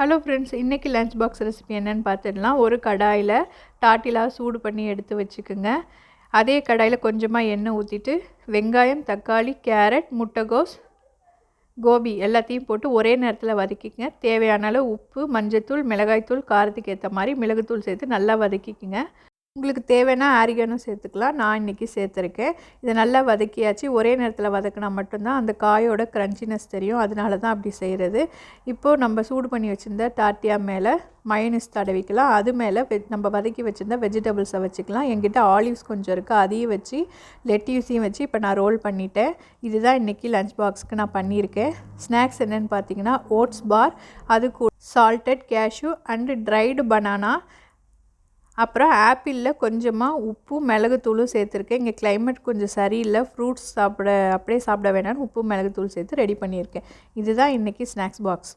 Hello friends, இன்றைக்கி lunch box recipe என்னென்னு பார்த்துடலாம். ஒரு கடாயில் டாட்டிலா சூடு பண்ணி எடுத்து வச்சுக்குங்க. அதே கடாயில் கொஞ்சமாக எண்ணெய் ஊற்றிட்டு வெங்காயம், தக்காளி, கேரட், முட்டைகோஸ், கோபி எல்லாத்தையும் போட்டு ஒரே நேரத்தில் வதக்கிக்கங்க. தேவையான அளவு உப்பு, மஞ்சத்தூள், மிளகாய்த்தூள், காரத்துக்கு ஏற்ற மாதிரி மிளகுத்தூள் சேர்த்து நல்லா வதக்கிக்கங்க. உங்களுக்கு தேவைன்னா ஆரிகானோ சேர்த்துக்கலாம். நான் இன்றைக்கி சேர்த்துருக்கேன். இதை நல்லா வதக்கியாச்சு. ஒரே நேரத்தில் வதக்கினா மட்டும்தான் அந்த காயோட க்ரன்ச்சினஸ் தெரியும். அதனால தான் அப்படி செய்கிறது. இப்போது நம்ம சூடு பண்ணி வச்சுருந்த டார்ட்டியா மேலே மயோனீஸ் தடவிக்கலாம். அது மேலே நம்ம வதக்கி வச்சுருந்த வெஜிடபிள்ஸை வச்சுக்கலாம். என்கிட்ட ஆலிவ்ஸ் கொஞ்சம் இருக்குது, அதையும் வச்சு லெட்யூஸையும் வச்சு இப்போ நான் ரோல் பண்ணிட்டேன். இதுதான் இன்றைக்கி லஞ்ச் பாக்ஸுக்கு நான் பண்ணியிருக்கேன். ஸ்நாக்ஸ் என்னென்னு பார்த்தீங்கன்னா ஓட்ஸ் பார், அது கூட salted cashew and dried banana, அப்புறம் ஆப்பிளில் கொஞ்சமாக உப்பு மிளகுத்தூளும் சேர்த்துருக்கேன். இங்கே கிளைமேட் கொஞ்சம் சரியில்லை, ஃப்ரூட்ஸ் அப்படியே சாப்பிட வேணாம்னு உப்பு மிளகுத்தூள் சேர்த்து ரெடி பண்ணியிருக்கேன். இதுதான் இன்றைக்கி ஸ்நாக்ஸ் பாக்ஸ்.